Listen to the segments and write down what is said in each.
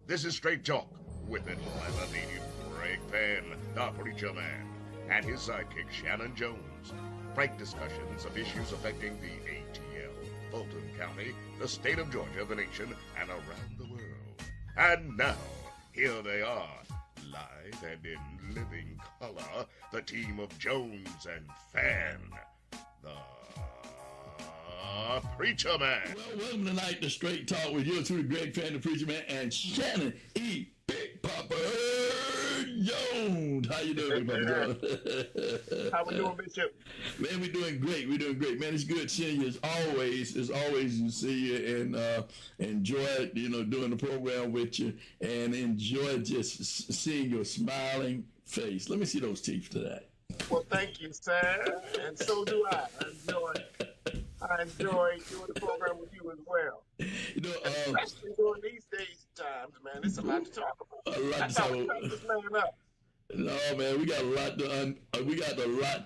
This is Straight Talk with Enlivening Greg Fann, the Preacher Man, and his sidekick Shanan Jones. Frank discussions of issues affecting the ATL, Fulton County, the state of Georgia, the nation, and around the world. And now, here they are, live and in living color, the team of Jones and Fann, the Preacher Man. Well, welcome tonight to Straight Talk with yours truly, Greg Fann, the Preacher Man, and Shanan E. Big Papa Jones. How you doing, Big Papa Jones? How we doing, Bishop? Man, we're doing great. We're doing great. Man, it's good seeing you as always. As always, to see you and enjoy, doing the program with you and enjoy just seeing your smiling face. Let me see those teeth today. Well, thank you, sir. And so do I. I enjoy doing the program with you as well. Especially during these days times, man. It's a lot to talk about. A lot to talk about. This man up. No, man, we got a lot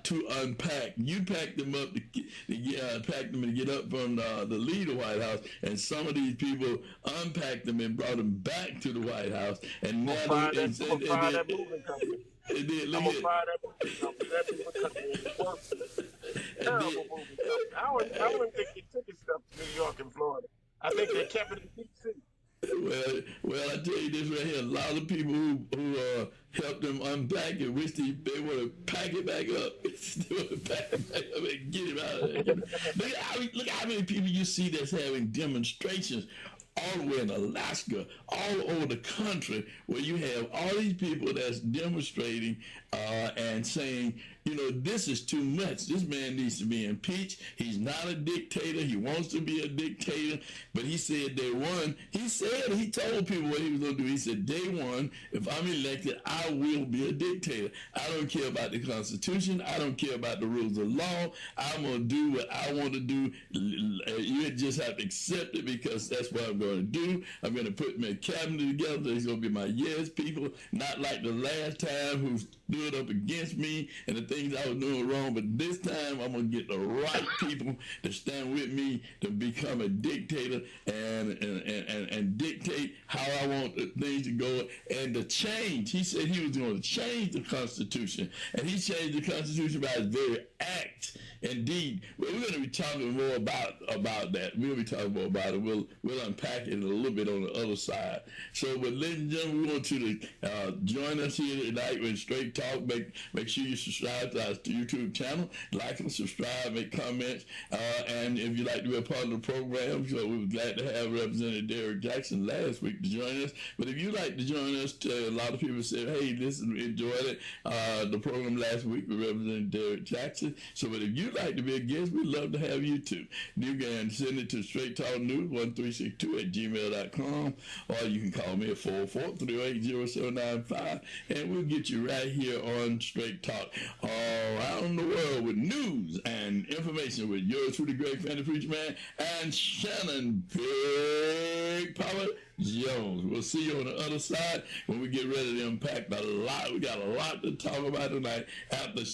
to unpack. You packed them up packed them to get up from the lead of White House, and some of these people unpacked them and brought them back to the White House. And now that moving company. I'm gonna fire that moving company. That moving company is worse. Terrible moving company. I don't even think they took his stuff to New York and Florida. I think they kept it in D.C. Well, I tell you this right here. A lot of people who helped them unpack it wish they want to pack it back up. They want to pack it back up and get him out of there. Look how many people you see that's having demonstrations all the way in Alaska, all over the country, where you have all these people that's demonstrating and saying, this is too much. This man needs to be impeached. He's not a dictator. He wants to be a dictator. But he said day one, he told people what he was going to do. He said, day one, if I'm elected, I will be a dictator. I don't care about the Constitution. I don't care about the rules of law. I'm going to do what I want to do. You just have to accept it because that's what I'm going to do. I'm going to put my cabinet together. It's going to be my yes people, not like the last time who stood up against me and the things I was doing wrong. But this time I'm going to get the right people to stand with me to become a dictator and dictate how I want things to go and to change. He said he was going to change the Constitution, and he changed the Constitution by his very act. Indeed, we're going to be talking more about that. We'll be talking more about it. We'll unpack it a little bit on the other side. So, but ladies and gentlemen, we want you to join us here tonight with Straight Talk. Make sure you subscribe to our YouTube channel, like and subscribe, make comments, and if you'd like to be a part of the program, so we were glad to have Representative Derrick Jackson last week to join us. But if you'd like to join us, a lot of people said, "Hey, listen, we enjoyed it." The program last week with Representative Derrick Jackson. So, but if you'd like to be a guest, we'd love to have you too. You can send it to Straight Talk News 1362@gmail.com, or you can call me at 443-880-795, and we'll get you right here on Straight Talk around the world with news and information with yours truly, Greg Fann, the Preacher Man, and Shanan Big Papa Jones. We'll see you on the other side when we get ready to unpack a lot. We got a lot to talk about tonight after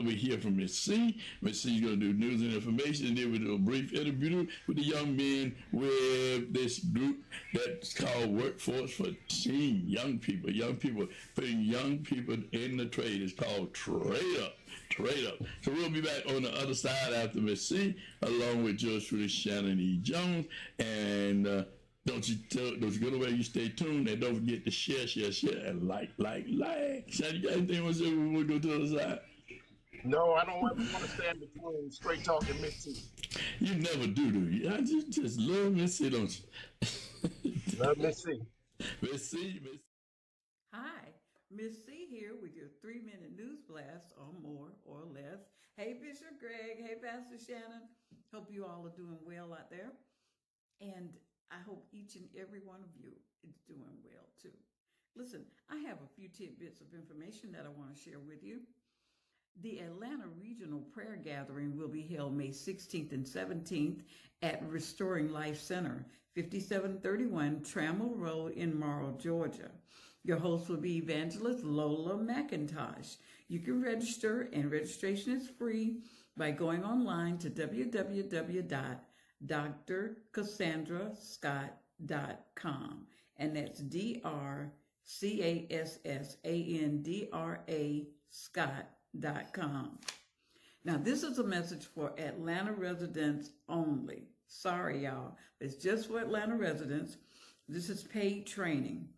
we hear from Miss C. Miss C is going to do news and information, and then we'll do a brief interview with the young men with this group that's called Workforce for Teen. Young people putting young people in the trade. It's called Trade Up. So we'll be back on the other side after Miss C, along with yours truly, Shanan E. Jones, and don't you go away, you stay tuned, and don't forget to share, and like. Shanan, you got anything to say when we go to the other side? No, I don't ever want to stand between Straight Talk and Miss C. You never do you? I just love Miss C, don't you? Love Miss C. Miss C. Hi, Miss C here with your 3-minute news blast, or more or less. Hey, Bishop Greg. Hey, Pastor Shanan. Hope you all are doing well out there. And I hope each and every one of you is doing well, too. Listen, I have a few tidbits of information that I want to share with you. The Atlanta Regional Prayer Gathering will be held May 16th and 17th at Restoring Life Center, 5731 Trammell Road in Morrow, Georgia. Your host will be Evangelist Lola McIntosh. You can register, and registration is free by going online to www.drcassandrascott.com. And that's DRCASSANDRA Scott.com. Now, this is a message for Atlanta residents only. Sorry, y'all. It's just for Atlanta residents. This is paid training.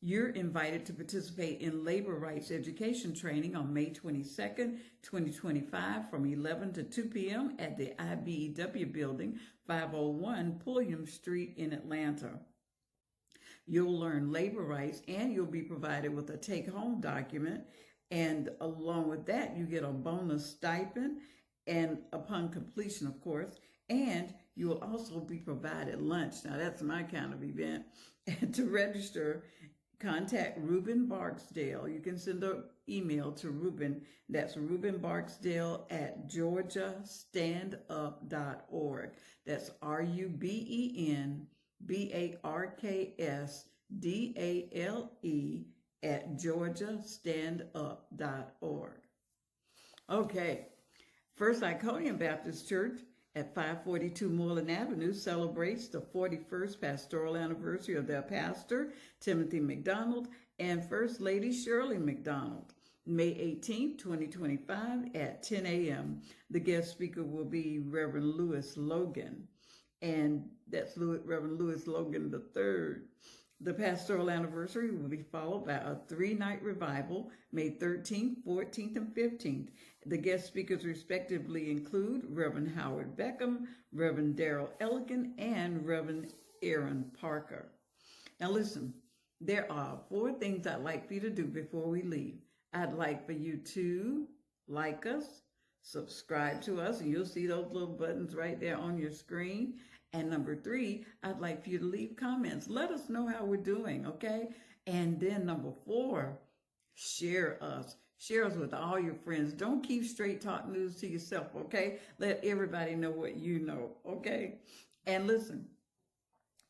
You're invited to participate in labor rights education training on May 22nd, 2025 from 11 to 2 p.m. at the IBEW building, 501 Pulliam Street in Atlanta. You'll learn labor rights and you'll be provided with a take-home document. And along with that, you get a bonus stipend and upon completion, of course, and you will also be provided lunch. Now, that's my kind of event. And to register, contact Ruben Barksdale. You can send an email to Ruben. That's Ruben Barksdale at georgiastandup.org. That's RUBENBARKSDALE at georgiastandup.org. Okay. First Iconium Baptist Church at 542 Moreland Avenue celebrates the 41st pastoral anniversary of their pastor, Timothy McDonald, and First Lady Shirley McDonald. May 18, 2025 at 10 a.m. The guest speaker will be Reverend Lewis Logan, and that's Reverend Lewis Logan III. The pastoral anniversary will be followed by a 3-night revival, May 13th, 14th, and 15th. The guest speakers respectively include Reverend Howard Beckham, Reverend Darrell Elligan, and Reverend Aaron Parker. Now listen, there are 4 things I'd like for you to do before we leave. I'd like for you to like us, subscribe to us, and you'll see those little buttons right there on your screen. And number 3, I'd like for you to leave comments. Let us know how we're doing, okay? And then number 4, share us. Share us with all your friends. Don't keep Straight Talk News to yourself, okay? Let everybody know what you know, okay? And listen,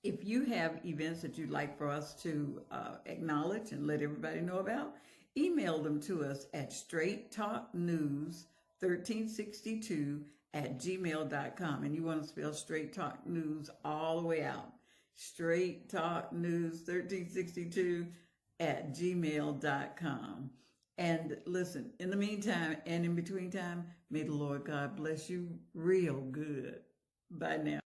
if you have events that you'd like for us to acknowledge and let everybody know about, email them to us at straighttalknews1362@gmail.com. And you want to spell Straight Talk News all the way out. Straight Talk News 1362@gmail.com. And listen, in the meantime and in between time, may the Lord God bless you real good. Bye now.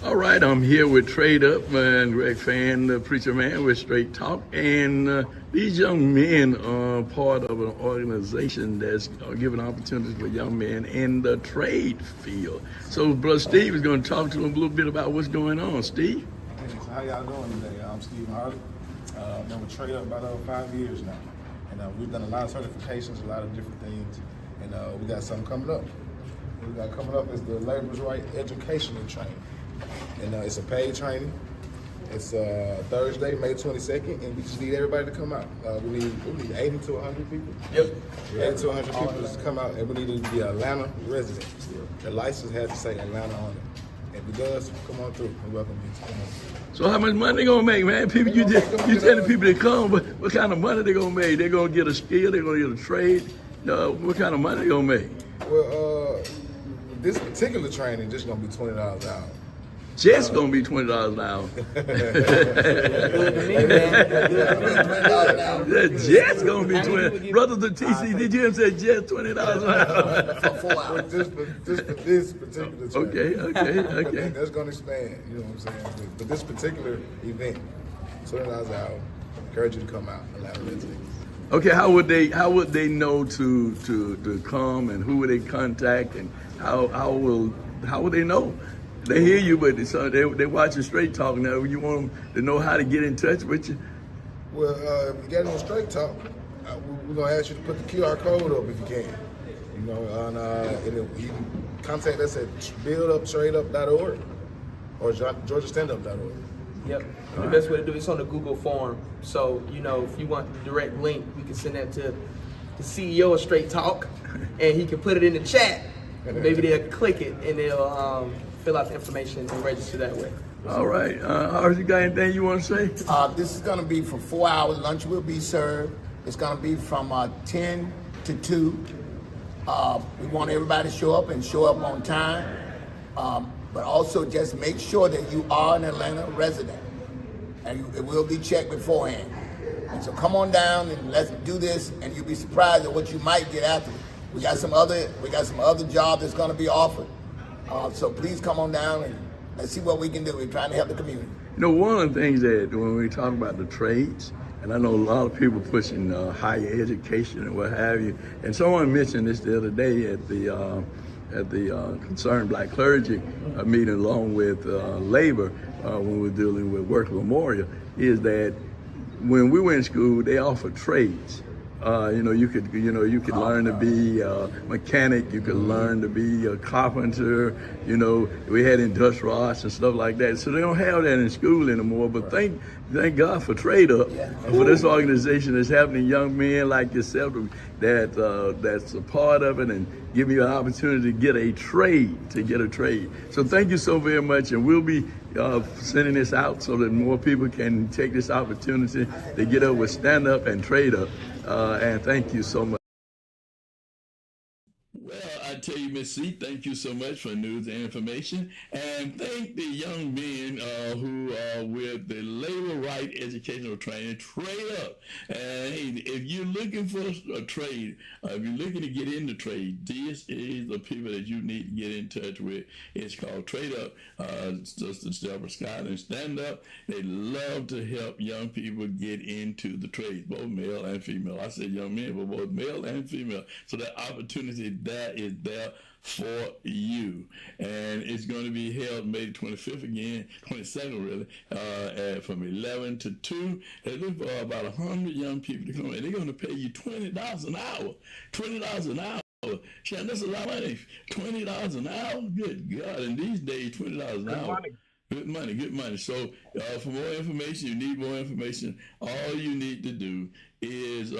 All right, I'm here with Trade Up and Greg Fann, the preacher man with Straight Talk. And these young men are part of an organization that's giving opportunities for young men in the trade field. So Brother Steve is going to talk to them a little bit about what's going on. Steve? Hey, so how y'all doing today? I'm Steve Harley. I've been with Trade Up about 5 years now. And we've done a lot of certifications, a lot of different things. And we got something coming up. What we got coming up is the Labor's Right Educational Training. And it's a paid training. It's Thursday, May 22nd, and we just need everybody to come out. We need 80 to 100 people. Yep. 80 to 100 people to come out, and we need to be Atlanta residents. The license has to say Atlanta on it. If it does, come on through. We're welcome you to come on. So how much money they gonna make, man? People, you tell the people to come, but what kind of money they gonna make? They gonna get a skill, they gonna get a trade. What kind of money they gonna make? Well, this particular training just gonna be $20 an hour. Just gonna be $20 an hour. Just gonna be 20. Brothers of TC, did you hear him say just $20 an hour? For 4 hours. Just for this particular training. Okay. That's gonna expand, you know what I'm saying? But this particular event, $20 an hour, encourage you to come out and allow residents. Okay, how would they know to come, and who would they contact, and how would they know? They hear you, but they watching Straight Talk now. You want them to know how to get in touch with you? Well, if you get on Straight Talk, we're going to ask you to put the QR code up if you can. You know, and you can contact us at builduptradeup.org or georgiastandup.org. Yep. The best way to do it's on the Google form. So, if you want the direct link, we can send that to the CEO of Straight Talk, and he can put it in the chat. Maybe they'll click it, and they'll fill out the information and register that way. All right. Harsh, you got anything you want to say? This is going to be for 4 hours. Lunch will be served. It's going to be from 10 to 2. We want everybody to show up on time. but also just make sure that you are an Atlanta resident, and it will be checked beforehand. And so come on down and let's do this, and you'll be surprised at what you might get after it. We got some other jobs that's going to be offered. So please come on down and let's see what we can do. We're trying to help the community. You know, one of the things that when we talk about the trades, and I know a lot of people pushing higher education and what have you, and someone mentioned this the other day at the Concerned Black Clergy meeting along with labor when we're dealing with Work Memorial, is that when we were in school, they offered trades. You could learn to be a mechanic. You could learn to be a carpenter. We had industrial arts and stuff like that. So they don't have that in school anymore. But thank God for Trade Up, for this organization that's helping young men like yourself that's a part of it and give you an opportunity to get a trade. So thank you so very much, and we'll be sending this out so that more people can take this opportunity to get up with Stand Up and Trade Up. And thank you so much. Well, I tell you, Miss C, thank you so much for news and information. And thank the young men who are with the Labor Right Educational Training, Trade Up. And hey, if you're looking for a trade, if you're looking to get into trade, this is the people that you need to get in touch with. It's called Trade Up. Sister Deborah Scott and Stand Up. They love to help young people get into the trades, both male and female. I said young men, but both male and female. So that opportunity that is there for you, and it's going to be held May 25th again, 22nd really, from 11 to 2. They're looking for about 100 young people to come in. They're going to pay you $20 an hour. $20 an hour. Shanan, that's a lot of money. $20 an hour? Good God. And these days, $20 an hour. Good money. So for more information, you need more information. All you need to do is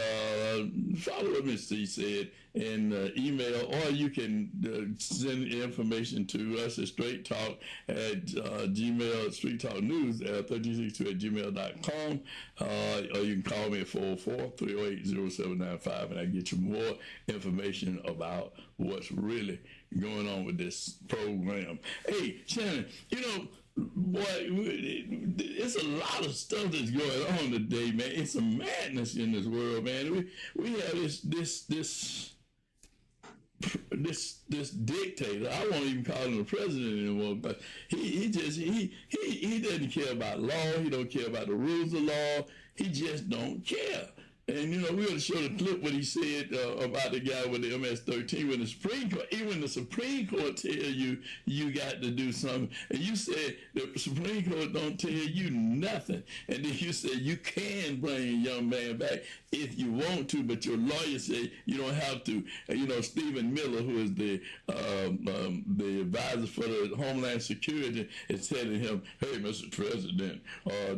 follow what Ms. C said and email, or you can send information to us at Straight Talk at Gmail, Straight Talk News at 1362@gmail.com, or you can call me at 404-308-0795, and I get you more information about what's really going on with this program. Hey, Shanan, boy, it's a lot of stuff that's going on today, man. It's a madness in this world, man. We have this dictator. I won't even call him the president anymore, but he doesn't care about law. He don't care about the rules of law. He just don't care. And we're going to show the clip what he said about the guy with the MS-13 when the Supreme Court, even the Supreme Court tell you got to do something, and you said the Supreme Court don't tell you nothing, and then you said you can bring a young man back if you want to, but your lawyer said you don't have to. Stephen Miller, who is the advisor for the Homeland Security, is telling him, hey, Mr. President,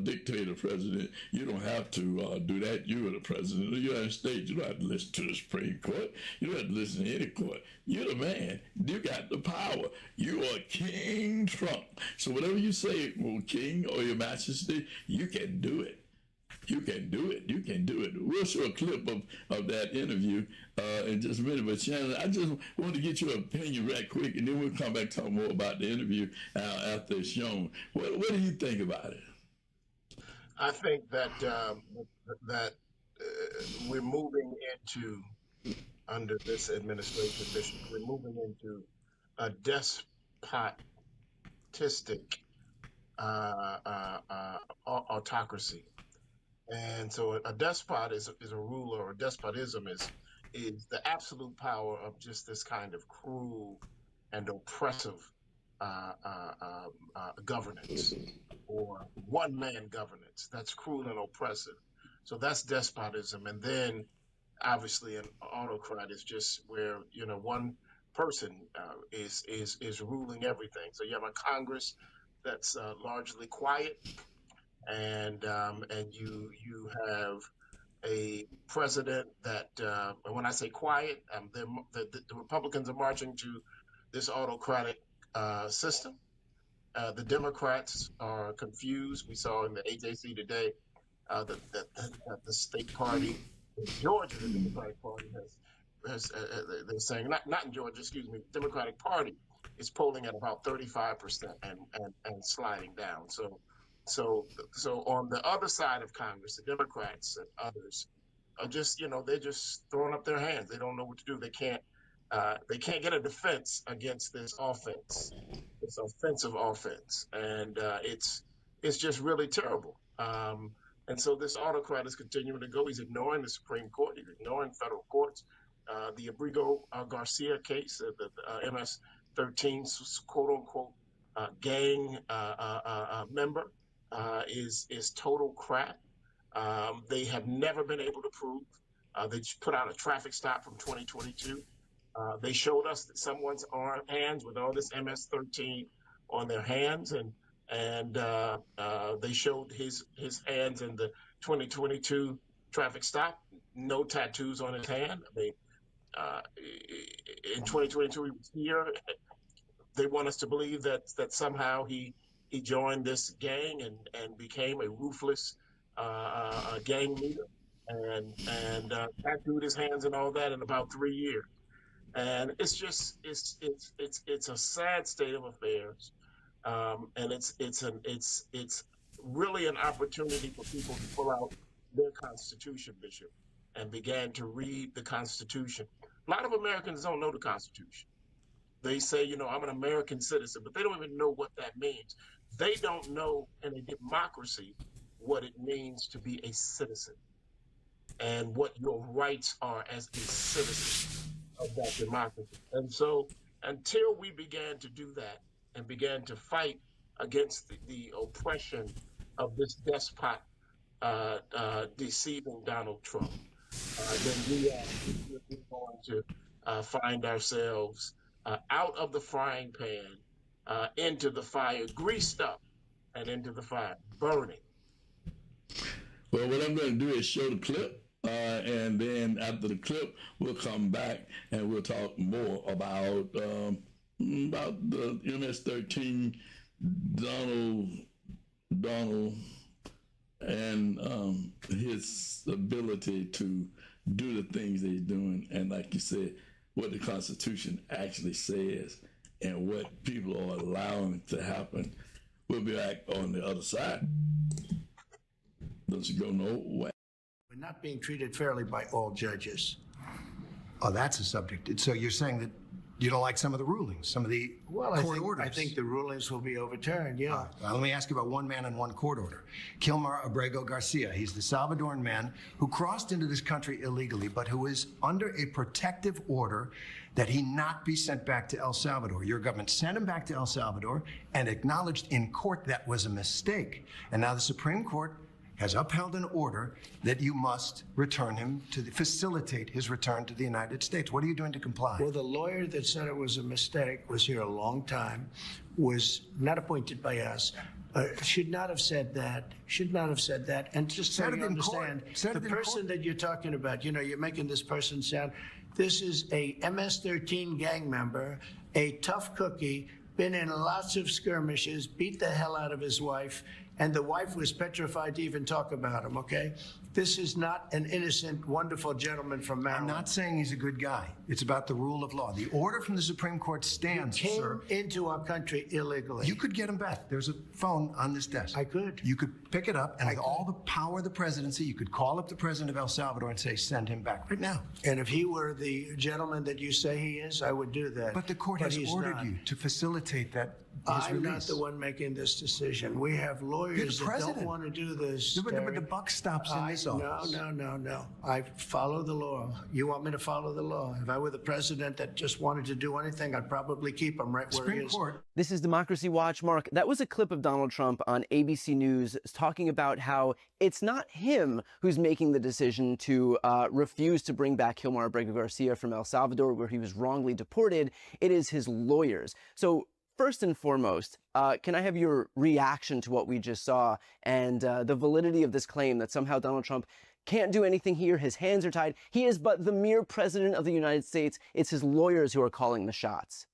dictator president, you don't have to do that. You are the president of the United States. You don't have to listen to the Supreme Court. You don't have to listen to any court. You're the man. You got the power. You are King Trump. So whatever you say, King or Your Majesty, you can do it. You can do it. We'll show a clip of that interview in just a minute. But Shanan, I just want to get your opinion right quick, and then we'll come back and talk more about the interview after it's shown. What do you think about it? I think that we're moving into, under this administration, Bishop, we're moving into a despotistic autocracy. And so a despot is a ruler, or despotism is the absolute power of just this kind of cruel and oppressive governance, or one-man governance. That's cruel and oppressive. So that's despotism. And then obviously an autocrat is just where, one person is ruling everything. So you have a Congress that's largely quiet, and you have a president that, when I say quiet, the Republicans are marching to this autocratic system. The Democrats are confused. We saw in the AJC today that the state party in Georgia, the Democratic Party has they're saying, not in Georgia, excuse me, Democratic Party is polling at about 35% and sliding down. So on the other side of Congress, the Democrats and others are just, they're just throwing up their hands. They don't know what to do. They can't get a defense against this offense, this offensive offense, and it's just really terrible. And so this autocrat is continuing to go. He's ignoring the Supreme Court. He's ignoring federal courts. The Abrigo Garcia case, the MS-13 quote unquote gang member, is total crap. They have never been able to prove. They put out a traffic stop from 2022. They showed us that someone's hands with all this MS-13 on their hands, and they showed his hands in the 2022 traffic stop. No tattoos on his hand. I mean, in 2022 he was here. They want us to believe that somehow he joined this gang and became a ruthless gang leader and tattooed his hands and all that in about 3 years. And it's just it's a sad state of affairs, and it's really an opportunity for people to pull out their Constitution, Bishop, and began to read the Constitution. A lot of Americans don't know the Constitution. They say, I'm an American citizen, but they don't even know what that means. They don't know in a democracy what it means to be a citizen and what your rights are as a citizen of that democracy. And so until we began to do that and began to fight against the oppression of this despot deceiving Donald Trump, then we're going to find ourselves out of the frying pan, into the fire, greased up, and into the fire, burning. Well, what I'm going to do is show the clip, and then after the clip, we'll come back and we'll talk more about the MS-13, Donald, and his ability to do the things that he's doing, and like you said, what the Constitution actually says and what people are allowing to happen. We'll be back on the other side. Don't you go nowhere. We're not being treated fairly by all judges. Oh, that's a subject. So you're saying that you don't like some of the rulings, some of the court orders? I think the rulings will be overturned, yeah. Let me ask you about one man and one court order. Kilmar Abrego Garcia. He's the Salvadoran man who crossed into this country illegally, but who is under a protective order that he not be sent back to El Salvador. Your government sent him back to El Salvador and acknowledged in court that was a mistake. And now the Supreme Court has upheld an order that you must return him facilitate his return to the United States. What are you doing to comply? Well, the lawyer that said it was a mistake was here a long time, was not appointed by us, should not have said that, And just so you understand, the person that you're talking about, you're making this person sound, this is a MS-13 gang member, a tough cookie, been in lots of skirmishes, beat the hell out of his wife, and the wife was petrified to even talk about him, okay? This is not an innocent, wonderful gentleman from Maryland. I'm not saying he's a good guy. It's about the rule of law. The order from the Supreme Court stands, he came sir. into our country illegally. You could get him back. There's a phone on this desk. I could. You could pick it up, and with all the power of the presidency, you could call up the president of El Salvador and say, send him back right now. And if he were the gentleman that you say he is, I would do that. But the court has ordered you to facilitate that. I'm not the one making this decision. We have lawyers that don't want to do this. But the buck stops in this office. No. I follow the law. You want me to follow the law? If I were the president that just wanted to do anything, I'd probably keep him right where he is. This is Democracy Watch. Mark, that was a clip of Donald Trump on ABC News talking about how it's not him who's making the decision to refuse to bring back Kilmar Abrego Garcia from El Salvador, where he was wrongly deported. It is his lawyers. So first and foremost, can I have your reaction to what we just saw and the validity of this claim that somehow Donald Trump can't do anything here, his hands are tied. He is but the mere president of the United States. It's his lawyers who are calling the shots.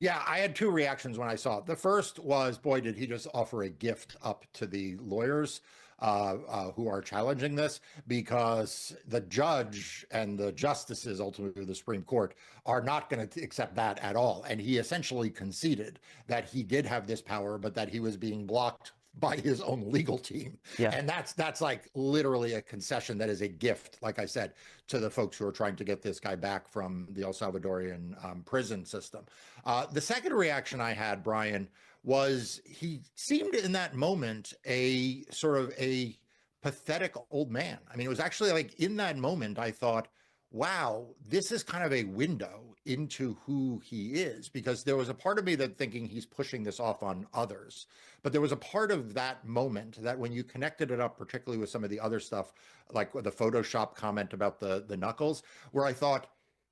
Yeah, I had two reactions when I saw it. The first was, boy, did he just offer a gift up to the lawyers who are challenging this, because the judge and the justices, ultimately the Supreme Court, are not going to accept that at all. And he essentially conceded that he did have this power, but that he was being blocked by his own legal team. Yeah. And that's like literally a concession that is a gift, like I said, to the folks who are trying to get this guy back from the El Salvadorian prison system. The second reaction I had, Brian, was he seemed in that moment a sort of a pathetic old man. I mean, it was actually like in that moment, I thought, wow, this is kind of a window into who he is, because there was a part of me that thinking he's pushing this off on others. But there was a part of that moment that when you connected it up, particularly with some of the other stuff, like the Photoshop comment about the knuckles, where I thought,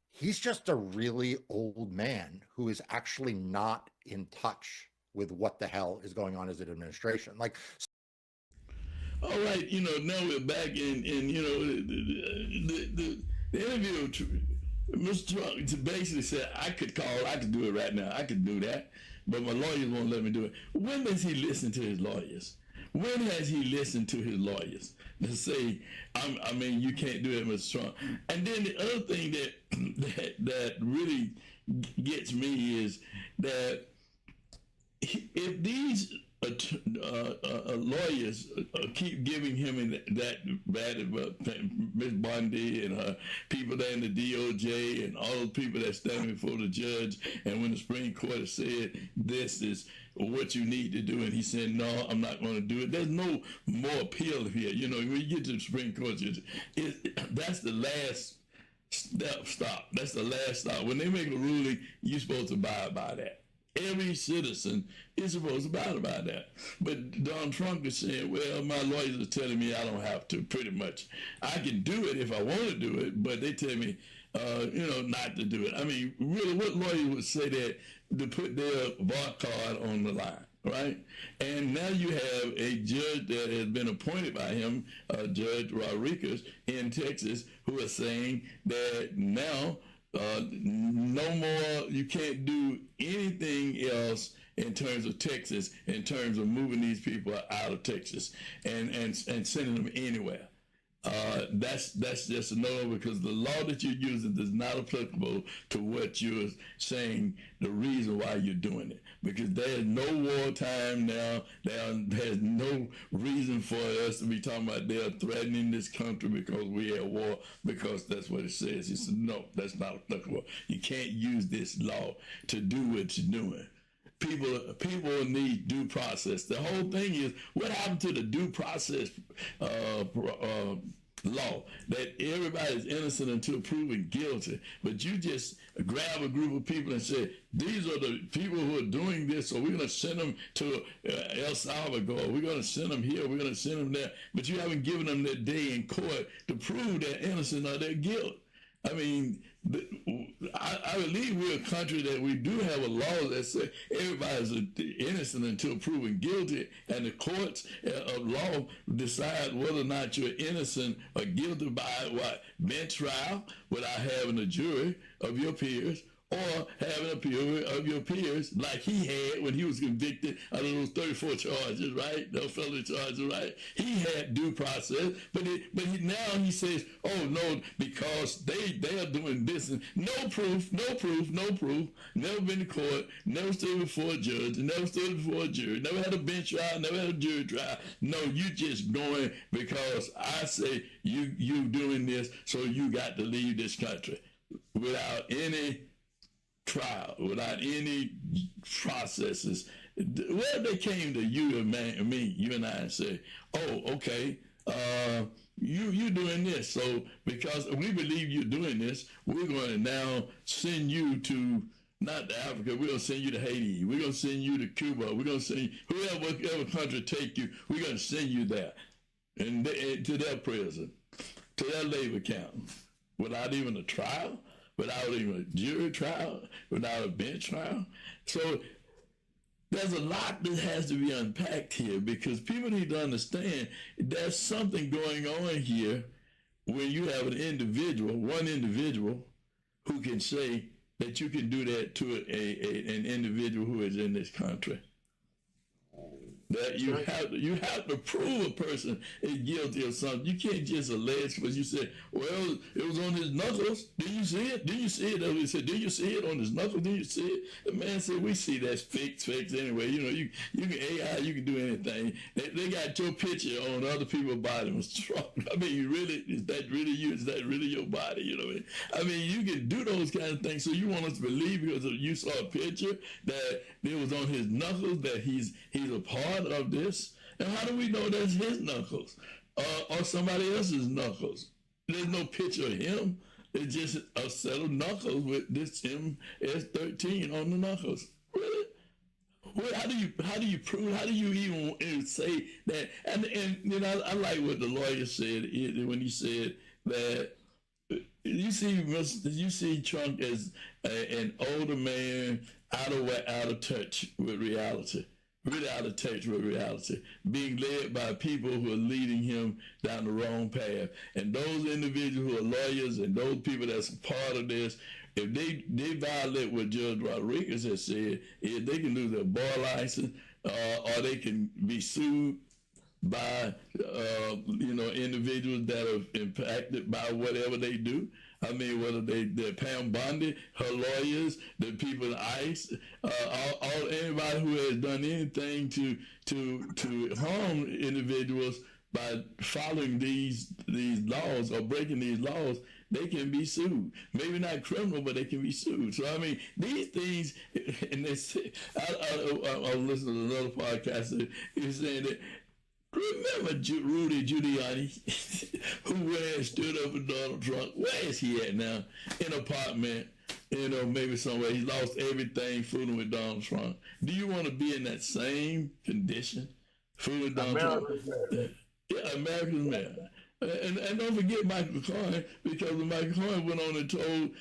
he's just a really old man who is actually not in touch with what the hell is going on as an administration. Like, all right, now we're back in the interview. Mr. Trump basically said, I could do it right now. I could do that, but my lawyers won't let me do it. When does he listen to his lawyers? When has he listened to his lawyers to say, I mean, you can't do it, Mr. Trump? And then the other thing that really gets me is that if these lawyers keep giving him that bad about Ms. Bondi and her people there in the DOJ and all those people that stand before the judge, and when the Supreme Court has said this is what you need to do, and he said, no, I'm not going to do it. There's no more appeal here. When you get to the Supreme Court, that's the last stop. That's the last stop. When they make a ruling, you're supposed to abide by that. Every citizen is supposed to abide by that. But Donald Trump is saying, well, my lawyers are telling me I don't have to, pretty much. I can do it if I want to do it, but they tell me, not to do it. I mean, really, what lawyer would say that to put their bar card on the line, right? And now you have a judge that has been appointed by him, Judge Rodriguez in Texas, who is saying that now no more, you can't do anything else in terms of Texas, in terms of moving these people out of Texas and sending them anywhere. That's just a no, because the law that you're using is not applicable to what you're saying, the reason why you're doing it. Because there's no wartime now. There's no reason for us to be talking about they're threatening this country because we're at war, because that's what it says. He said, no, that's not applicable. You can't use this law to do what you're doing. People need due process. The whole thing is, what happened to the due process law, that everybody's innocent until proven guilty, but you just grab a group of people and say, these are the people who are doing this, so we're going to send them to El Salvador, we're going to send them here, we're going to send them there, but you haven't given them that day in court to prove their innocence or their guilt. I mean, I believe we're a country that we do have a law that says everybody's innocent until proven guilty, and the courts of law decide whether or not you're innocent or guilty by what? Bench trial without having a jury of your peers, or having a jury of your peers like he had when he was convicted of those 34 charges, right? Those felony charges, right? He had due process, but now he says, oh no, because they are doing this, and no proof, never been to court, never stood before a judge, never stood before a jury, never had a bench trial, never had a jury trial. No, you just going because I say you doing this, so you got to leave this country without any trial, without any processes. Well, they came to you and me, you and I, and say, oh, okay, you doing this, so because we believe you're doing this, we're going to now send you to, not to Africa, we're going to send you to Haiti, we're going to send you to Cuba, we're going to send you, whoever country take you, we're going to send you there, and to their prison, to their labor camp, without even a trial, without even a jury trial, without a bench trial. So there's a lot that has to be unpacked here, because people need to understand there's something going on here when you have an individual, one individual, who can say, that you can do that to an individual who is in this country. That you have to prove a person is guilty of something. You can't just allege because you said, well, it was on his knuckles. Did you see it? Did you see it? He said, did you see it on his knuckles? Did you see it? The man said, we see that's fixed anyway. You know, you can AI, you can do anything. They got your picture on other people's bodies. I mean, is that really you? Is that really your body? You know what I mean? You can do those kind of things. So you want us to believe because you saw a picture that it was on his knuckles that he's a part of this, and how do we know that's his knuckles or somebody else's knuckles? There's no picture of him. It's just a set of knuckles with this MS-13 on the knuckles. Really? Well, how do you prove? How do you even say that? And you know, I like what the lawyer said when he said that you see Trump as an older man out of touch with reality. Really out of touch with reality, being led by people who are leading him down the wrong path. And those individuals who are lawyers and those people that's a part of this, if they violate what Judge Rodriguez has said, they can lose their bar license or they can be sued by individuals that are impacted by whatever they do. I mean, whether they're Pam Bondi, her lawyers, the people at ICE, anybody who has done anything to harm individuals by following these laws or breaking these laws, they can be sued. Maybe not criminal, but they can be sued. So I mean, these things, and I was listening to another podcast. He was saying that. Remember Rudy Giuliani, who went and stood up for Donald Trump? Where is he at now? In an apartment, maybe somewhere. He lost everything fooling with Donald Trump. Do you want to be in that same condition? Fooling Donald Trump? Yeah, America's mayor. And don't forget Michael Cohen, because when Michael Cohen went on and told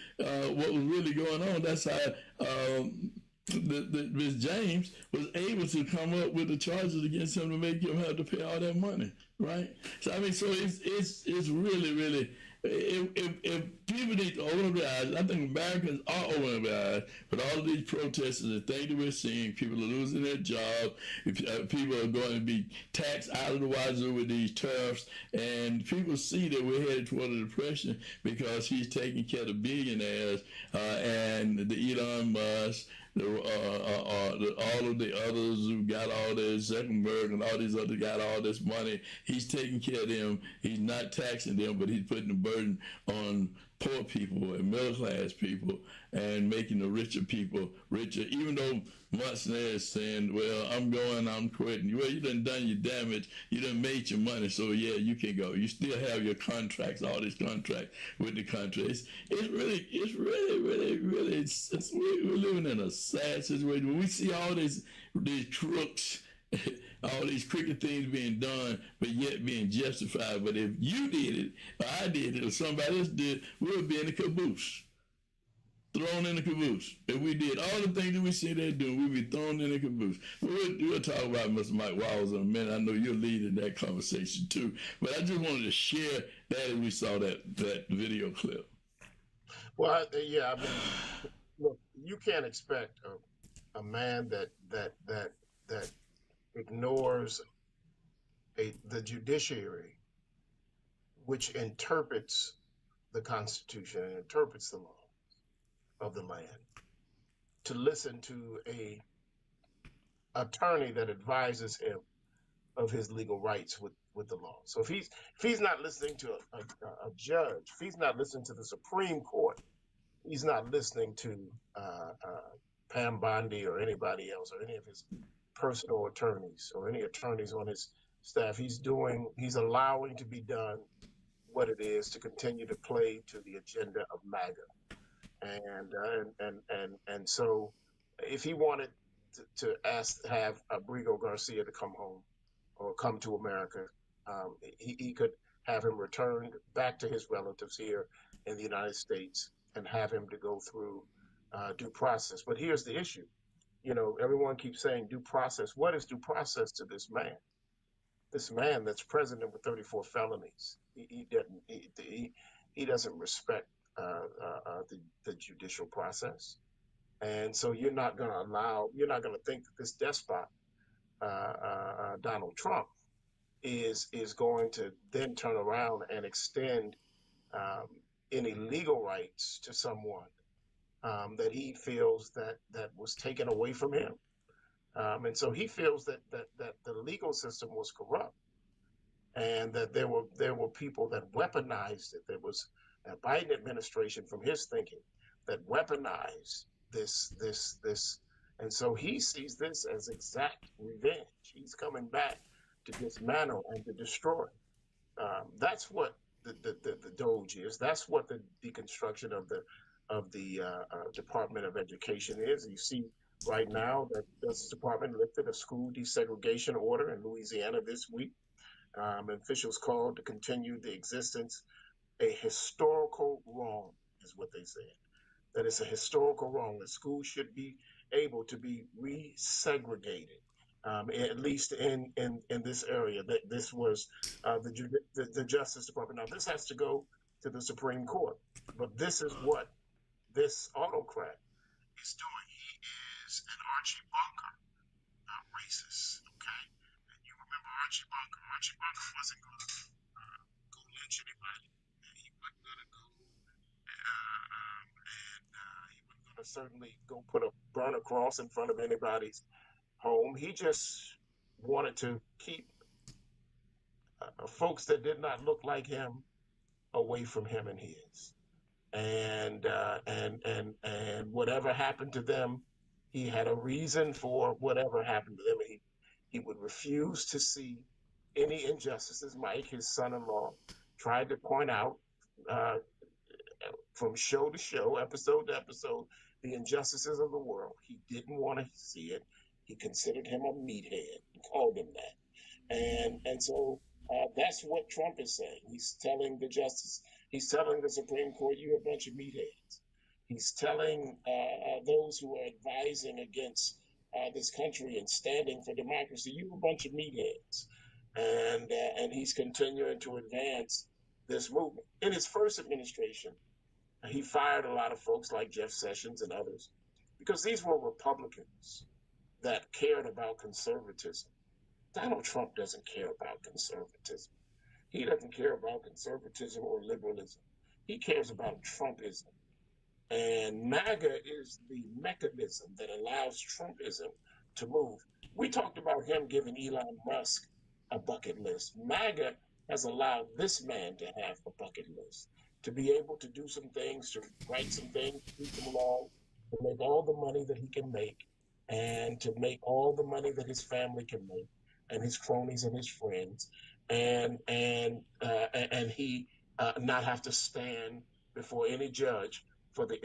what was really going on, that's how Ms. James was able to come up with the charges against him to make him have to pay all that money, right? So I mean, so it's really if people need to open up their eyes. I think Americans are opening up their eyes, but all of these protests and the things that we're seeing, people are losing their job, people are going to be taxed out of the wazoo with these tariffs, and people see that we're headed toward a depression because he's taking care of billionaires and the Elon Musk. All of the others who got all this, Zuckerberg and all these others got all this money. He's taking care of them. He's not taxing them, but he's putting the burden on poor people and middle class people and making the richer people richer. Even though Munson is saying, well, I'm quitting. Well, you done your damage. You done made your money, so yeah, you can go. You still have your contracts, all these contracts with the country. It's really, we're living in a sad situation. When we see all these crooks, all these crooked things being done, but yet being justified. But if you did it, or I did it, or somebody else did, we'll be in the caboose. Thrown in the caboose. If we did all the things that we see they're doing, we'd be thrown in the caboose. We'll talk about Mr. Mike Wiles in a minute. I know you're leading that conversation too. But I just wanted to share that as we saw that video clip. Well, yeah, I mean, look, you can't expect a man that ignores the judiciary, which interprets the Constitution and interprets the law of the land, to listen to a attorney that advises him of his legal rights with the law. So if he's not listening to a judge, if he's not listening to the Supreme Court, he's not listening to Pam Bondi or anybody else or any of his personal attorneys or any attorneys on his staff. He's allowing to be done what it is to continue to play to the agenda of MAGA. And so if he wanted to have Abrigo Garcia to come home or come to America, he could have him returned back to his relatives here in the United States and have him to go through due process. But here's the issue. Everyone keeps saying due process. What is due process to this man? This man that's president with 34 felonies. He doesn't respect the judicial process. And so you're not going to think that this despot, Donald Trump, is going to then turn around and extend any legal rights to someone that he feels that was taken away from him. And so he feels that the legal system was corrupt, and that there were people that weaponized it. There was a Biden administration, from his thinking, that weaponized this, and so he sees this as exact revenge. He's coming back to dismantle and to destroy. That's what the Doge is. That's what the deconstruction of the Department of Education is. You see right now that the Justice Department lifted a school desegregation order in Louisiana this week. Officials called to continue the existence. A historical wrong is what they said. That it's a historical wrong. That schools should be able to be resegregated, at least in this area. That this was the Justice Department. Now this has to go to the Supreme Court, but this is what this autocrat is doing. He is an Archie Bunker racist. Okay, and you remember Archie Bunker? Archie Bunker wasn't going to go lynch anybody, and he wasn't going to go he wasn't going to certainly go burn a cross in front of anybody's home. He just wanted to keep folks that did not look like him away from him and his. And whatever happened to them, he had a reason for whatever happened to them. He would refuse to see any injustices. Mike, his son-in-law, tried to point out from show to show, episode to episode, the injustices of the world. He didn't want to see it. He considered him a meathead. He called him that. And so that's what Trump is saying. He's telling he's telling the Supreme Court, you're a bunch of meatheads. He's telling those who are advising against this country and standing for democracy, you're a bunch of meatheads. And he's continuing to advance this movement. In his first administration, he fired a lot of folks like Jeff Sessions and others because these were Republicans that cared about conservatism. Donald Trump doesn't care about conservatism. He doesn't care about conservatism or liberalism. He cares about Trumpism. And MAGA is the mechanism that allows Trumpism to move. We talked about him giving Elon Musk a bucket list. MAGA has allowed this man to have a bucket list, to be able to do some things, to write some things, do some laws, to make all the money that he can make, and to make all the money that his family can make, and his cronies and his friends, and he not have to stand before any judge for the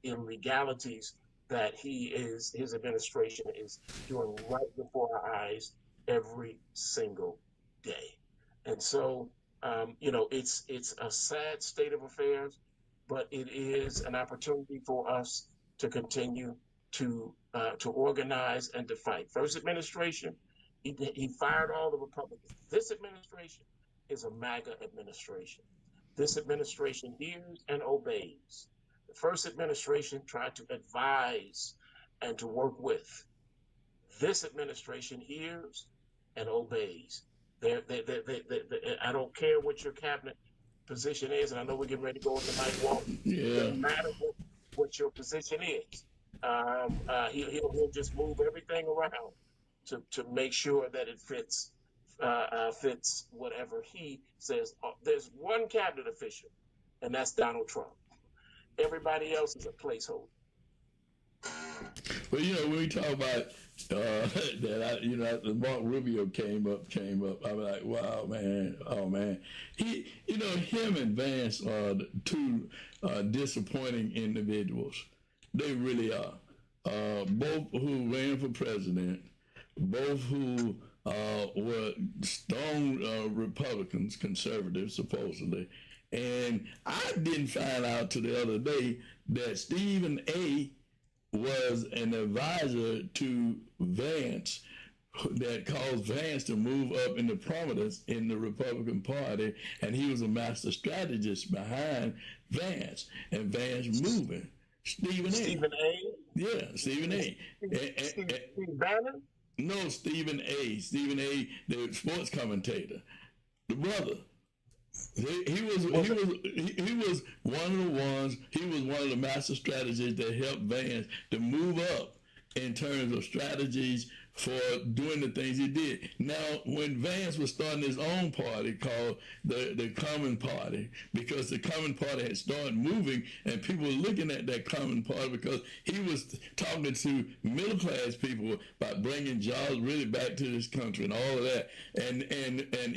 illegalities that his administration is doing right before our eyes every single day. And so, it's a sad state of affairs, but it is an opportunity for us to continue to organize and to fight. First administration, he fired all the Republicans. This administration is a MAGA administration. This administration hears and obeys. The first administration tried to advise and to work with. This administration hears and obeys. I don't care what your cabinet position is, and I know we're getting ready to go into night walk. Yeah. It doesn't matter what your position is. He'll just move everything around to make sure that it fits whatever he says. There's one cabinet official, and that's Donald Trump. Everybody else is a placeholder. Well, when we talk about that, Mark Rubio came up. I'm like, wow, man, oh man, him and Vance are two disappointing individuals. They really are. Both who ran for president, both who were strong Republicans, conservatives, supposedly. And I didn't find out till the other day that Stephen A. was an advisor to Vance that caused Vance to move up into prominence in the Republican Party, and he was a master strategist behind Vance, and Vance moving. Stephen A. Stephen A. Yeah, Stephen A. Steve Bannon? No, Stephen A. Stephen A., the sports commentator, the brother. He was one of the ones. He was one of the master strategists that helped Vance to move up in terms of strategies for doing the things he did. Now, when Vance was starting his own party called the Common Party, because the Common Party had started moving and people were looking at that Common Party because he was talking to middle class people about bringing jobs really back to this country and all of that. And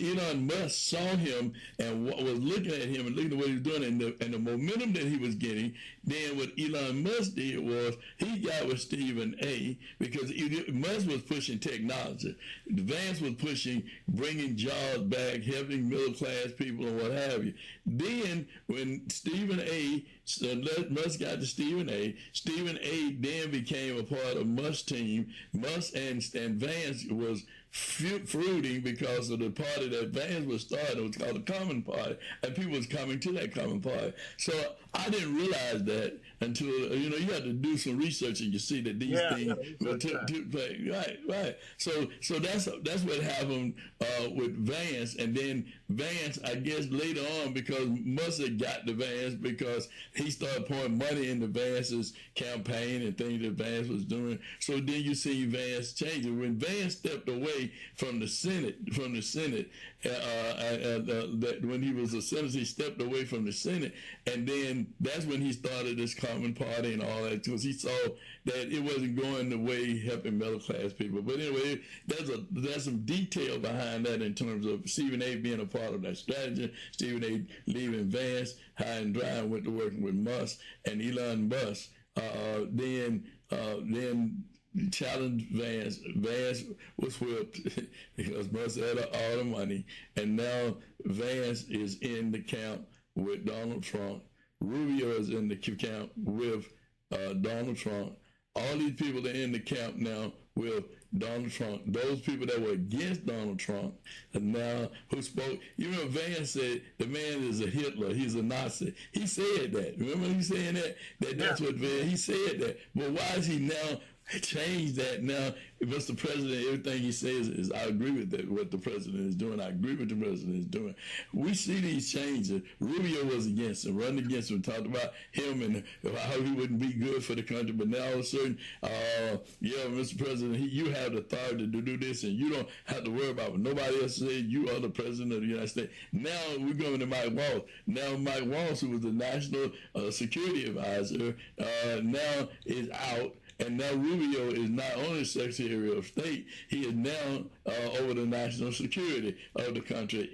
Elon Musk saw him and was looking at him and looking at what he was doing and the momentum that he was getting. Then what Elon Musk did was he got with Stephen A. because Musk was pushing technology. Vance was pushing bringing jobs back, helping middle class people and what have you. Then when Stephen A. Musk got to Stephen A. then became a part of Musk's team. Musk and Vance was fruiting because of the party that Vance was starting. It was called the Common Party, and people was coming to that Common Party. So I didn't realize that until, you have to do some research and you see that these things took place. Right. So that's what happened with Vance, and then Vance, I guess later on, because Musk had got to Vance because he started pouring money into Vance's campaign and things that Vance was doing. So then you see Vance changing. When Vance stepped away from the Senate, that when he was a senator, he stepped away from the Senate, and then that's when he started this Common Party and all that, because he saw that it wasn't going the way helping middle class people. But anyway, there's some detail behind that in terms of Stephen A. being a part of that strategy, Stephen A. leaving Vance high and dry and went to working with Musk and Elon Musk. Then challenged Vance. Vance was whipped because Musk had all the money, and now Vance is in the camp with Donald Trump. Rubio is in the camp with Donald Trump. All these people are in the camp now with Donald Trump. Those people that were against Donald Trump and now who spoke. You remember Vance said the man is a Hitler. He's a Nazi. He said that. Remember he saying that? That's what Vance, he said that. But why is he now change that now? Mr. President, everything he says is, I agree with that, what the president is doing. I agree with the president is doing. We see these changes. Rubio was against him, running against him, talked about him and how he wouldn't be good for the country. But now all of a sudden, Mr. President, you have the authority to do this, and you don't have to worry about what nobody else said. You are the president of the United States. Now we're going to Mike Waltz. Now Mike Waltz, who was the national security advisor, now is out. And now Rubio is not only Secretary of State, he is now over the national security of the country.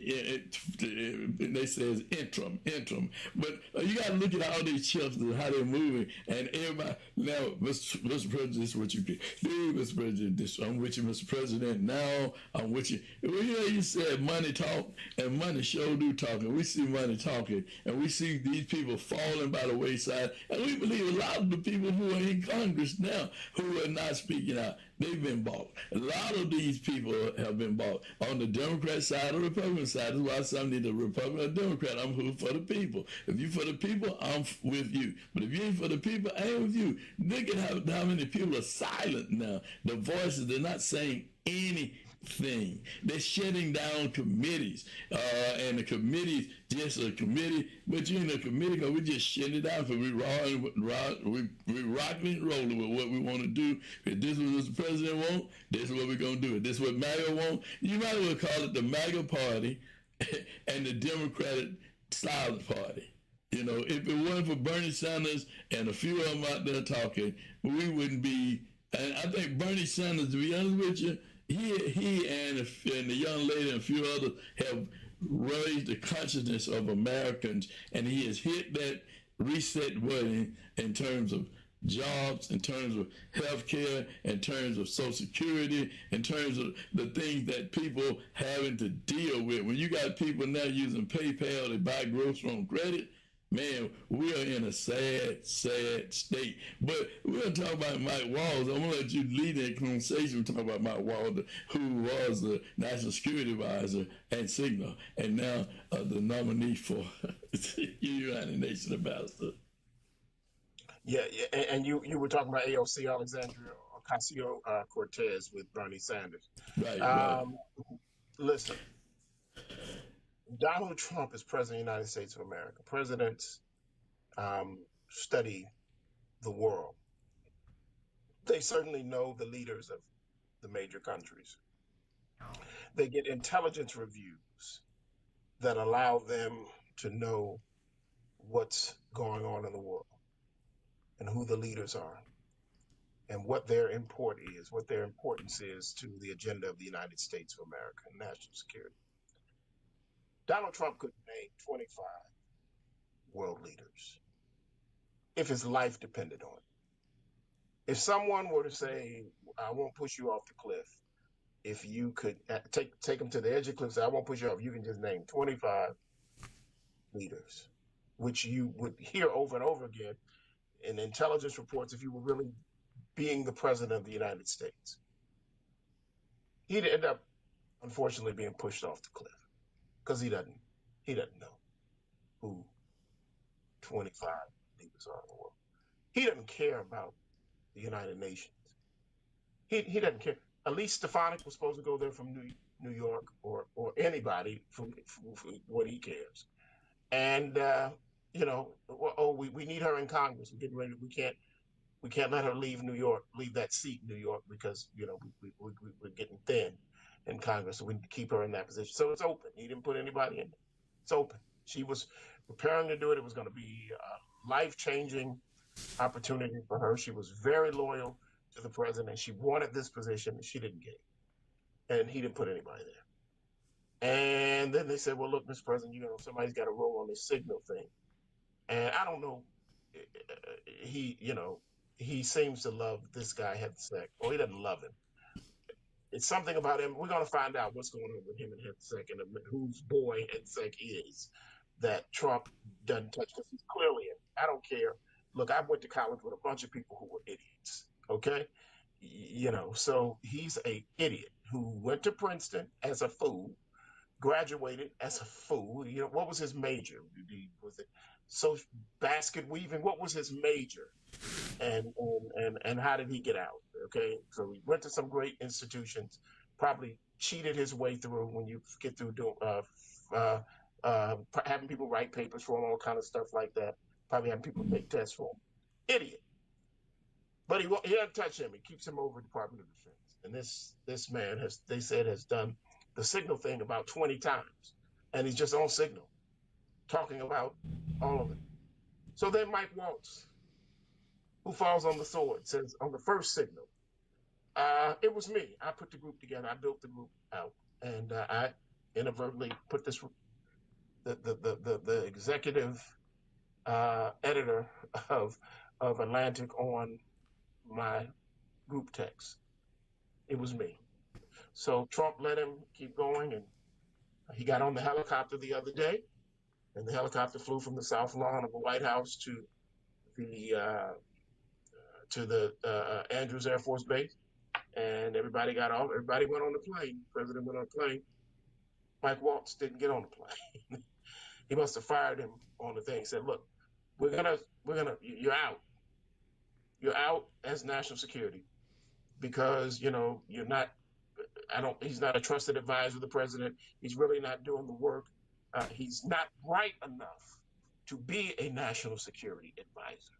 They say it's interim. But you got to look at all these chips and how they're moving. And everybody, now, Mr. President, this is what you do, Mr. President. I'm with you, Mr. President. Now I'm with you. Well, you said money talk, and money sure do talk. And we see money talking, and we see these people falling by the wayside. And we believe a lot of the people who are in Congress now, who are not speaking out, they've been bought. A lot of these people have been bought on the Democrat side or Republican side. That's why some need a Republican or Democrat. I'm who for the people. If you for the people, I'm with you. But if you ain't for the people, I ain't with you. Look at how many people are silent now. The voices, they're not saying anything. They're shutting down committees, and the committees just a committee, but you're in a committee because we just shutting it down because we rocking and rolling with what we want to do. If this is what the president wants, this is what we're going to do. If this is what MAGA wants, you might as well call it the MAGA party and the Democratic Silent Party. If it wasn't for Bernie Sanders and a few of them out there talking, we wouldn't be. And I think Bernie Sanders, to be honest with you, he and the young lady and a few others have raised the consciousness of Americans, and he has hit that reset button in terms of jobs, in terms of health care, in terms of Social Security, in terms of the things that people having to deal with. When you got people now using PayPal to buy groceries on credit, man, we are in a sad, sad state. But we're going to talk about Mike Walls. I'm going to let you lead that conversation. Talk about Mike Walls, who was the National Security Advisor and Signal, and now the nominee for United Nations Ambassador. Yeah, and you were talking about AOC, Alexandria Ocasio-Cortez with Bernie Sanders. Right. Listen, Donald Trump is president of the United States of America. Presidents study the world. They certainly know the leaders of the major countries. They get intelligence reviews that allow them to know what's going on in the world and who the leaders are and what their importance is to the agenda of the United States of America and national security. Donald Trump could name 25 world leaders if his life depended on it. If someone were to say, I won't push you off the cliff, if you could take them to the edge of the cliff, say, I won't push you off, you can just name 25 leaders, which you would hear over and over again in intelligence reports if you were really being the president of the United States. He'd end up, unfortunately, being pushed off the cliff because he doesn't know who 25 leaders are in the world. He doesn't care about the United Nations. He doesn't care. Elise Stefanik was supposed to go there from New York or anybody from what he cares. And we need her in Congress. We're getting ready. We can't let her leave that seat in New York because we're getting thin in Congress. So we need to keep her in that position. So it's open. He didn't put anybody in. It's open. She was preparing to do it. It was going to be a life-changing opportunity for her. She was very loyal to the president. She wanted this position and she didn't get it. And he didn't put anybody there. And then they said, well, look, Mr. President, somebody's got to roll on this signal thing. And I don't know. He seems to love this guy, Heathsek, or he doesn't love him. It's something about him. We're going to find out what's going on with him and Heathsek and whose boy Heathsek is that Trump doesn't touch because he's clearly in. I don't care. Look, I went to college with a bunch of people who were idiots. Okay. So he's an idiot who went to Princeton as a fool, graduated as a fool. What was his major? Was it basket weaving? What was his major? And how did he get out? Okay, so he went to some great institutions, probably cheated his way through when you get through having people write papers for him, all kind of stuff like that. Probably having people take tests for him. Idiot. But he doesn't touch him. He keeps him over Department of Defense. And this man has done the signal thing about 20 times. And he's just on signal, talking about all of it. So then Mike Waltz, who falls on the sword, says on the first signal, it was me. I put the group together. I built the group out. And I inadvertently put the executive editor of Atlantic on my group text. It was me. So Trump let him keep going, and he got on the helicopter the other day, and the helicopter flew from the south lawn of the White House to the Andrews Air Force Base, and everybody got off. Everybody went on the plane. The president went on the plane. Mike Waltz didn't get on the plane. He must have fired him on the thing. He said, "Look, you're out. You're out as national security because you're not. He's not a trusted advisor of the president. He's really not doing the work. He's not bright enough to be a national security advisor.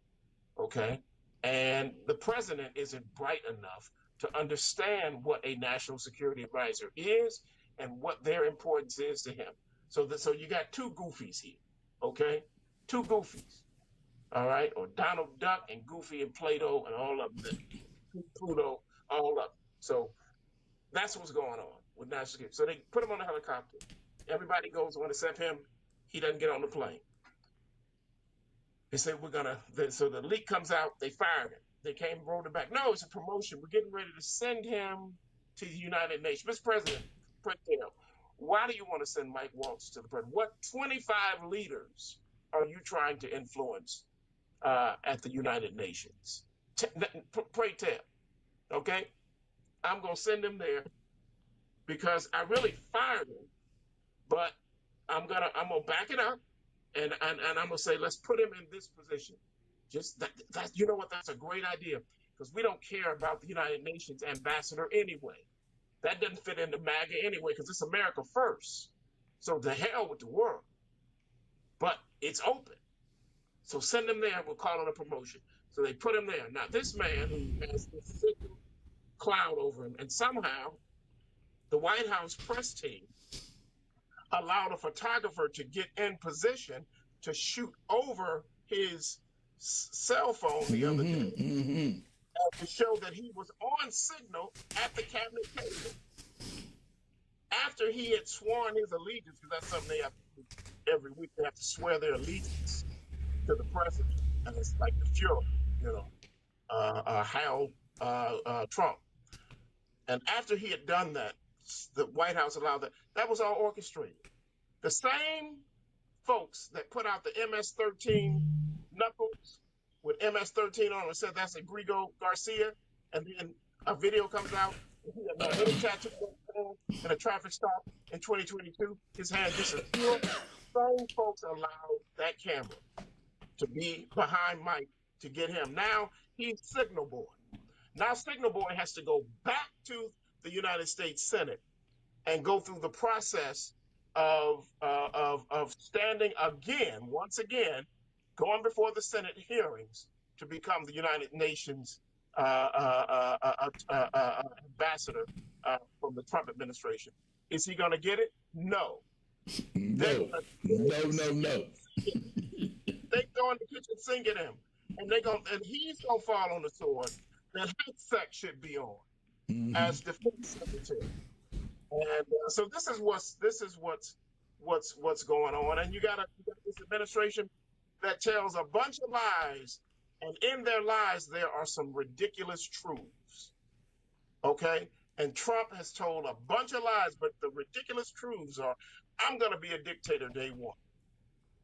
Okay, and the president isn't bright enough to understand what a national security advisor is and what their importance is to him. So you got two goofies here. Okay, two goofies. All right, or Donald Duck and Goofy and Plato and all of them, Pluto, all of them. So that's what's going on with national security. So they put him on a helicopter. Everybody goes on except him. He doesn't get on the plane. They say so the leak comes out, they fired him. They came and rolled it back. No, it's a promotion. We're getting ready to send him to the United Nations. Mr. President, why do you want to send Mike Waltz to the president? What 25 leaders are you trying to influence at the United Nations? Pray tell. Okay, I'm gonna send him there because I really fired him, but I'm gonna back it up, and I'm gonna say let's put him in this position. Just that you know what? That's a great idea because we don't care about the United Nations ambassador anyway. That doesn't fit into MAGA anyway because it's America first. So the hell with the world. But it's open. So send him there. We'll call it a promotion. So they put him there. Now this man who has this signal cloud over him, and somehow the White House press team allowed a photographer to get in position to shoot over his cell phone the other day to show that he was on signal at the cabinet table after he had sworn his allegiance, because that's something they have to do every week. They have to swear their allegiance to the president, and it's like the Fuhrer, you know, Hal Trump. And after he had done that, the White House allowed that. That was all orchestrated. The same folks that put out the MS-13 knuckles with MS-13 on it said that's a Grigo Garcia, and then a video comes out. He had no any tattoo in a traffic stop in 2022. His hand disappeared. Same folks allowed that camera to be behind Mike to get him. Now he's Signal Boy. Now Signal Boy has to go back to the United States Senate and go through the process of standing again, once again, going before the Senate hearings to become the United Nations ambassador from the Trump administration. Is he going to get it? No. No. They go in the kitchen singing him, and he's gonna fall on the sword that HITSEC should be on as defense secretary. And so this is what's going on. And you got this administration that tells a bunch of lies, and in their lies there are some ridiculous truths. Okay? And Trump has told a bunch of lies, but the ridiculous truths are, I'm gonna be a dictator day one.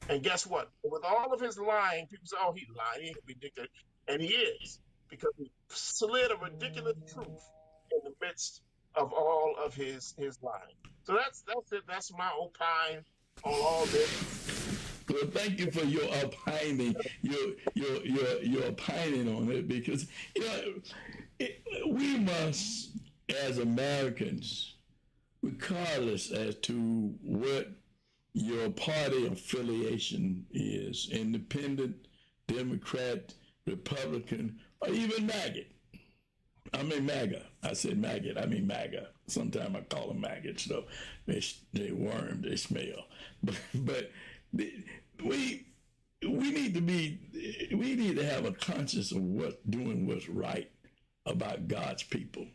And guess what? With all of his lying, people say, oh, he's lying, he ain't gonna be dictator. And he is, because he slid a ridiculous truth in the midst of all of his lying. So that's it. That's my opine on all this. Well, thank you for your opining, your opining on it, because you know we must, as Americans, regardless as to what your party affiliation is, independent, Democrat, Republican, or even maggot. I mean MAGA. I said maggot. I mean MAGA. Sometimes I call them maggots, though. They worm, they smell. But we need to have a conscience of doing what's right about God's people,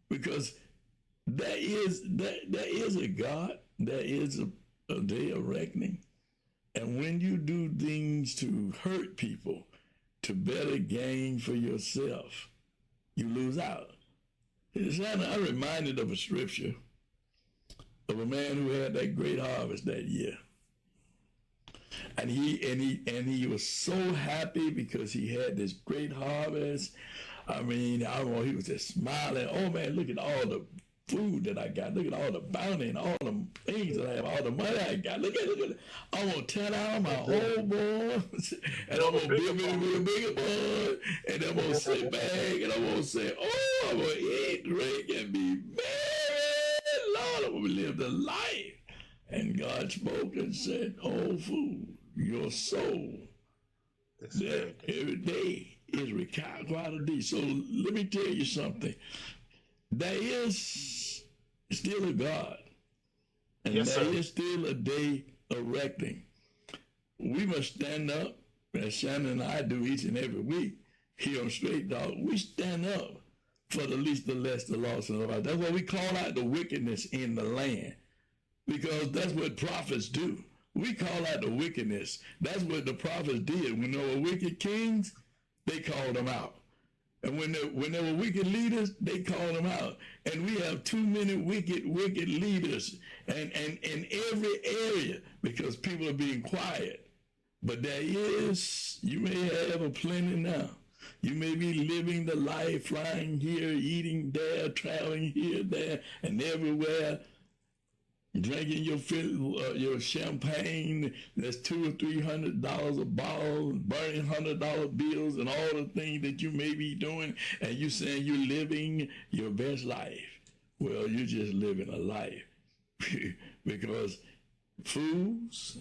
because there is a God. There is a day of reckoning. And when you do things to hurt people, to better gain for yourself, you lose out. I'm reminded of a scripture of a man who had that great harvest that year. And he was so happy because he had this great harvest. I mean, he was just smiling. Oh man, look at all the food that I got. Look at all the bounty and all the things that I have, all the money I got. Look at it. I'm going to tear down my old barns, and I'm going to build me a bigger barn, and I'm going to sit back, and I'm going to say, oh, I'm going to eat, drink, and be merry. Lord, I'm going to live the life. And God spoke and said, oh, fool, your soul, that every day is required of thee. So let me tell you something. There is still a God, and there is still a day of reckoning. We must stand up, as Shanan and I do each and every week here on Straight Talk. We stand up for the least, the less, the lost, and the right. That's why we call out the wickedness in the land, because that's what prophets do. We call out the wickedness. That's what the prophets did. When there were wicked kings, they called them out. And when there were wicked leaders, they called them out. And we have too many wicked leaders and in every area, because people are being quiet But you may have a plenty now. You may be living the life, flying here, eating there, traveling here, there, and everywhere, drinking your champagne that's $200 or $300 a bottle, burning $100 bills, and all the things that you may be doing, and you saying you're living your best life. Well, you're just living a life because fools,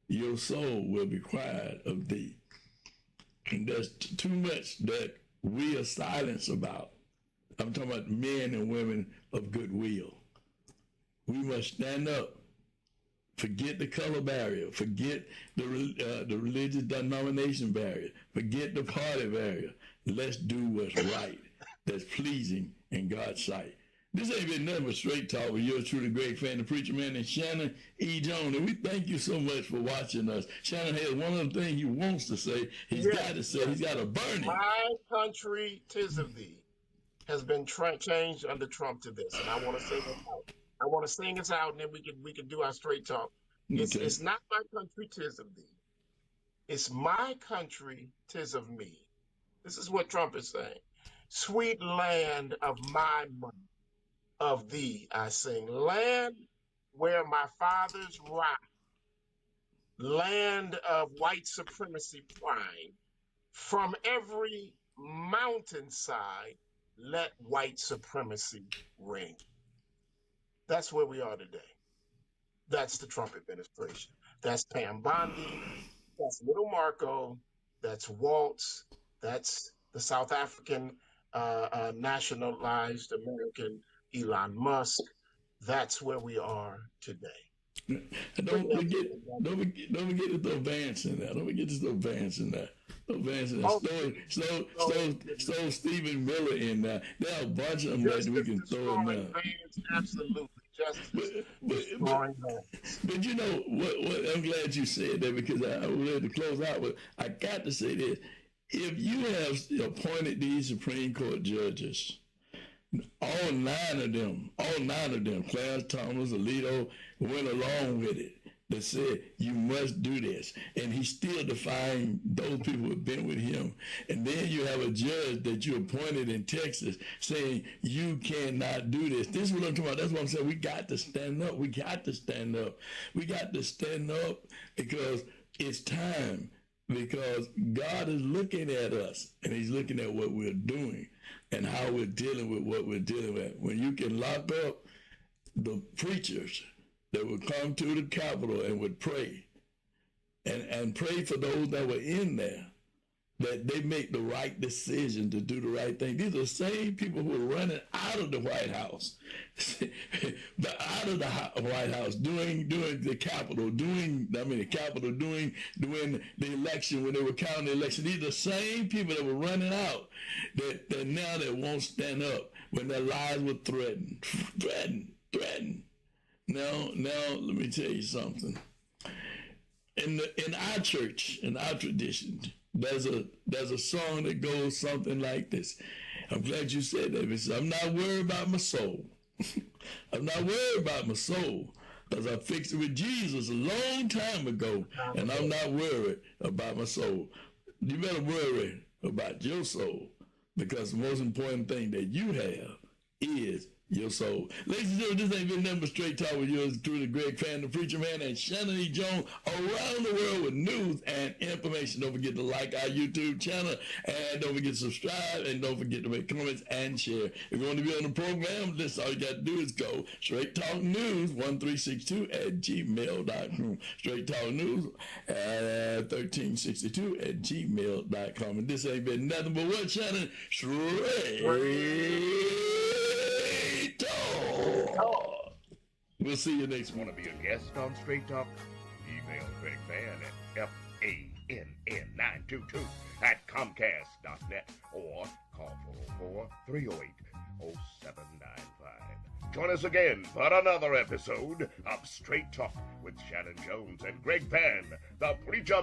your soul will be required of thee. And there's too much that we are silenced about. I'm talking about men and women of goodwill. We must stand up. Forget the color barrier. Forget the religious denomination barrier. Forget the party barrier. Let's do what's right, that's pleasing in God's sight. This ain't been nothing but Straight Talk with yours truly, Greg Fann, the preacher man, and Shanan E. Jones. And we thank you so much for watching us. Shanan has one of the things he wants to say. He's got to say. He's got to burn it. My country, 'tis of thee, has been changed under Trump to this, and I want to sing it out. I want to sing us out, and then we can do our Straight Talk. It's not my country, 'tis of thee. It's my country, 'tis of me. This is what Trump is saying. Sweet land of my money. Of thee I sing, land where my fathers ride, land of white supremacy prime. From every mountainside, let white supremacy ring. That's where we are today. That's the Trump administration. That's Pam Bondi. That's Little Marco. That's Waltz. That's the South African nationalized American Elon Musk. That's where we are today. Don't forget to throw Vance in there. Don't forget to throw Vance in there. Throw Vance in there. Throw Stephen Miller in there. There are a bunch of them that we can throw in there. Vance, absolutely. But you know what? I'm glad you said that because I was ready to close out with. I got to say this: if you have appointed these Supreme Court judges, all nine of them, Clarence Thomas, Alito, went along with it. They said, you must do this. And he still defying those people who have been with him. And then you have a judge that you appointed in Texas saying, you cannot do this. This is what I'm talking about. That's what I'm saying. We got to stand up. We got to stand up. We got to stand up because it's time. Because God is looking at us and he's looking at what we're doing and how we're dealing with what we're dealing with. When you can lock up the preachers that would come to the Capitol and would pray and pray for those that were in there, that they make the right decision to do the right thing. These are the same people who are running out of the White House, doing the Capitol, doing the election when they were counting the election. These are the same people that were running out that now they won't stand up when their lives were threatened. Now, let me tell you something. In our church, in our tradition, there's a song that goes something like this. I'm glad you said that because I'm not worried about my soul. I'm not worried about my soul because I fixed it with Jesus a long time ago, and I'm not worried about my soul. You better worry about your soul because the most important thing that you have is your soul. Ladies and gentlemen, this ain't been nothing but Straight Talk with yours truly, Greg Fann, the preacher man, and Shanan E. Jones around the world with news and information. Don't forget to like our YouTube channel, and don't forget to subscribe, and don't forget to make comments and share. If you want to be on the program, this all you got to do is go Straight Talk News 1362 at gmail.com. Straight Talk News 1362 at gmail.com. And this ain't been nothing but what, Shanan? Straight Talk. We'll see you next week. Want to be a guest on Straight Talk? Email Greg Fann at FANN922 at Comcast.net or call 404-308-0795. Join us again for another episode of Straight Talk with Shanan Jones and Greg Fann, the preacher man.